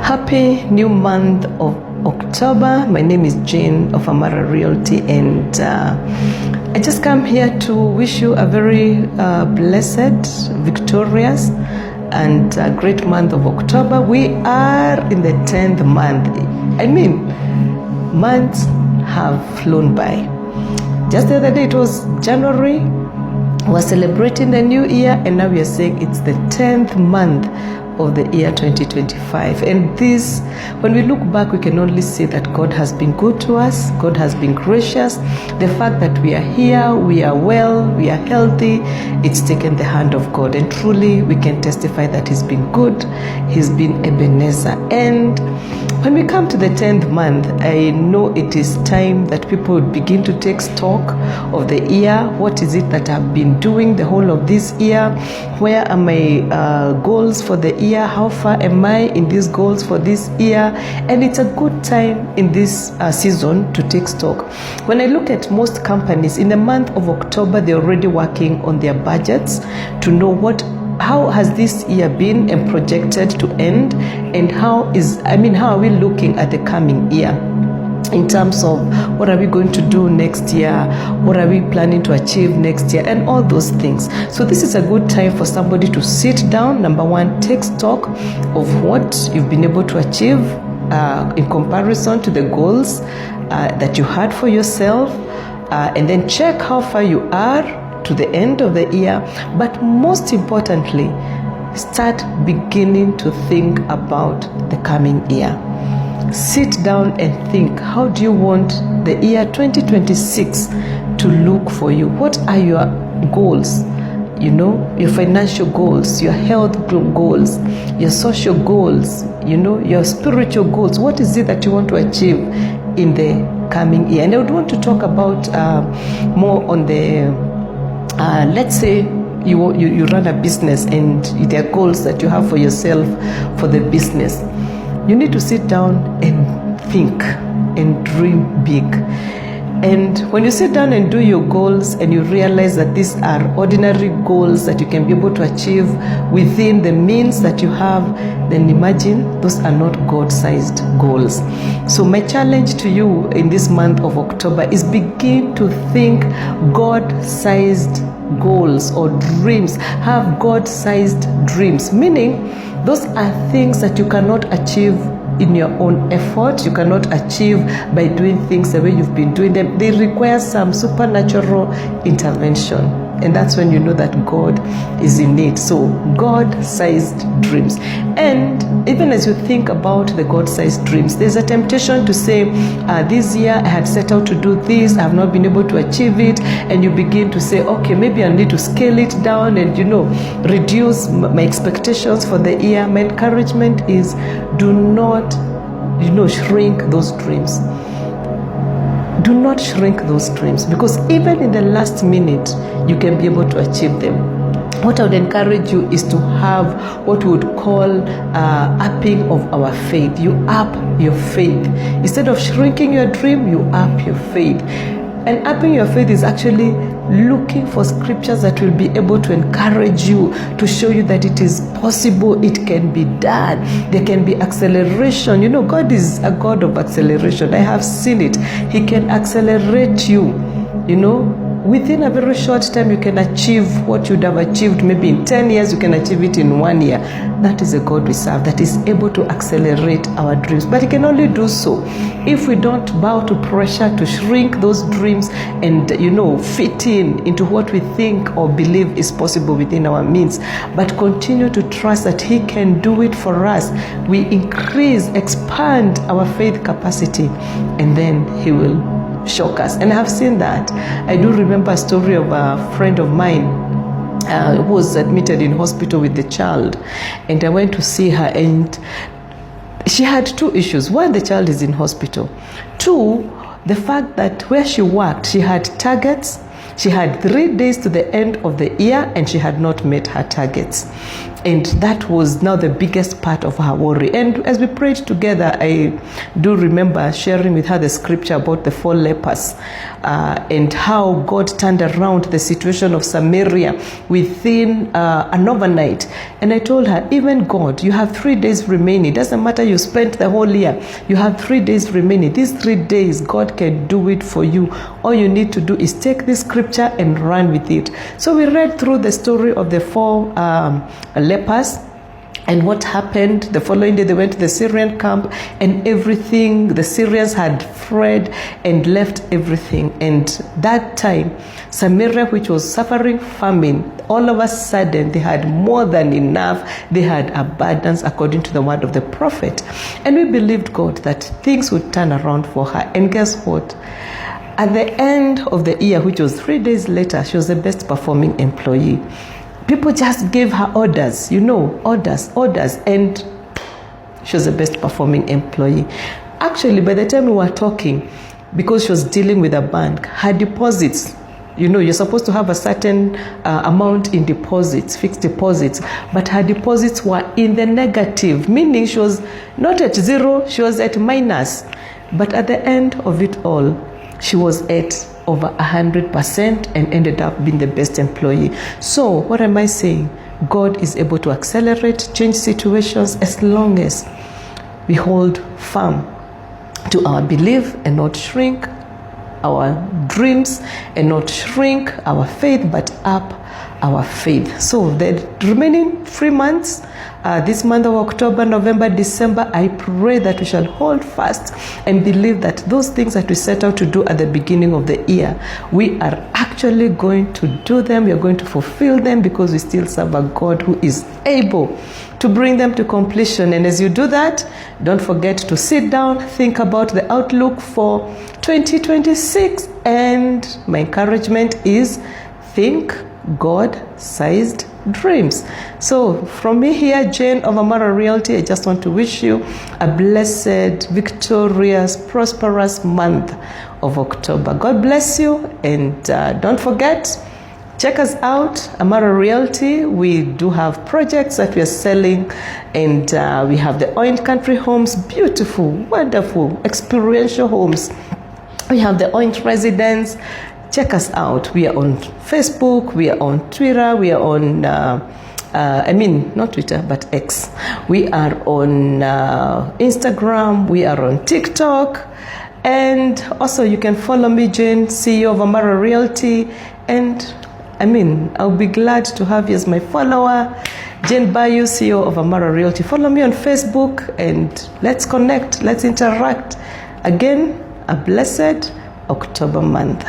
Happy new month of October. My name is Jane of Amara Realty, and I just come here to wish you a very blessed, victorious, and great month of October. We are in the 10th month. I mean, months have flown by. Just the other day it was January. We're celebrating the new year, and now we are saying it's the 10th month of the year 2025. And this, when we look back, we can only say that God has been good to us. God has been gracious. The fact that we are here, we are well, we are healthy, it's taken the hand of God. And truly, we can testify that He's been good. He's been Ebenezer. And when we come to the 10th month, I know it is time that people would begin to take stock of the year. What is it that I've been doing the whole of this year? Where are my goals for the year? How far am I in these goals for this year? And it's a good time in this season to take stock. When I look at most companies in the month of October, they're already working on their budgets to know how has this year been and projected to end, and how are we looking at the coming year in terms of what are we going to do next year, what are we planning to achieve next year, and all those things. So this is a good time for somebody to sit down. Number one, take stock of what you've been able to achieve in comparison to the goals that you had for yourself, and then check how far you are to the end of the year. But most importantly, start beginning to think about the coming year. Sit down and think, how do you want the year 2026 to look for you? What are your goals? Your financial goals, your health goals, your social goals, your spiritual goals. What is it that you want to achieve in the coming year? And I would want to talk about more on the let's say you run a business, and there are goals that you have for yourself for the business. You need to sit down and think and dream big. And when you sit down and do your goals and you realize that these are ordinary goals that you can be able to achieve within the means that you have, then imagine those are not God-sized goals. So my challenge to you in this month of October is begin to think God-sized goals or dreams. Have God-sized dreams, meaning those are things that you cannot achieve in your own effort. You cannot achieve by doing things the way you've been doing them. They require some supernatural intervention, and that's when you know that God is in it. So God-sized dreams. And even as you think about the God-sized dreams, there's a temptation to say, this year I had set out to do this, I have not been able to achieve it, and you begin to say, okay, maybe I need to scale it down and reduce my expectations for the year. My encouragement is, do not shrink those dreams. Do not shrink those dreams, because even in the last minute, you can be able to achieve them. What I would encourage you is to have what we would call upping of our faith. You up your faith. Instead of shrinking your dream, you up your faith. And upping your faith is actually looking for scriptures that will be able to encourage you, to show you that it is possible, it can be done. There can be acceleration. God is a God of acceleration. I have seen it. He can accelerate you, within a very short time. You can achieve what you'd have achieved maybe in 10 years, you can achieve it in 1 year. That is a God we serve, that is able to accelerate our dreams. But He can only do so if we don't bow to pressure to shrink those dreams and, fit into what we think or believe is possible within our means, but continue to trust that He can do it for us. We expand our faith capacity, and then He will shock us. And I have seen that. I do remember a story of a friend of mine who was admitted in hospital with the child, and I went to see her, and she had two issues. One, the child is in hospital. Two, the fact that where she worked, she had targets. She had 3 days to the end of the year, and she had not met her targets. And that was now the biggest part of her worry. And as we prayed together, I do remember sharing with her the scripture about the 4 lepers and how God turned around the situation of Samaria within an overnight. And I told her, even God, you have 3 days remaining. It doesn't matter you spent the whole year. You have 3 days remaining. These 3 days, God can do it for you. All you need to do is take this scripture and run with it. So we read through the story of the 4 lepers. And what happened? The following day, they went to the Syrian camp, and everything, the Syrians had fled and left everything. And that time, Samaria, which was suffering famine, all of a sudden, they had more than enough. They had abundance according to the word of the prophet. And we believed God that things would turn around for her. And guess what? At the end of the year, which was 3 days later, she was the best performing employee. People just gave her orders, orders, and she was the best performing employee. Actually, by the time we were talking, because she was dealing with a bank, her deposits, you're supposed to have a certain amount in deposits, fixed deposits, but her deposits were in the negative, meaning she was not at zero, she was at minus. But at the end of it all, she was at over 100% and ended up being the best employee. So what am I saying? God is able to accelerate, change situations as long as we hold firm to our belief and not shrink our dreams and not shrink our faith, but up our faith. So the remaining 3 months, this month of October, November, December, I pray that we shall hold fast and believe that those things that we set out to do at the beginning of the year, we are actually going to do them. We are going to fulfill them because we still serve a God who is able to bring them to completion. And as you do that, don't forget to sit down, think about the outlook for 2026. And my encouragement is think God-sized dreams. So from me here, Jane of Amara Realty, I just want to wish you a blessed, victorious, prosperous month of October. God bless you, and don't forget, check us out, Amara Realty. We do have projects that we are selling, and we have the Orange Country homes, beautiful, wonderful, experiential homes. We have the Orange Residence. Check us out. We are on Facebook, we are on Twitter, we are on, not Twitter, but X. We are on Instagram, we are on TikTok. And also you can follow me, Jane, CEO of Amara Realty. And I'll be glad to have you as my follower. Jane Baiyu, CEO of Amara Realty. Follow me on Facebook and let's connect, let's interact. Again, a blessed October month.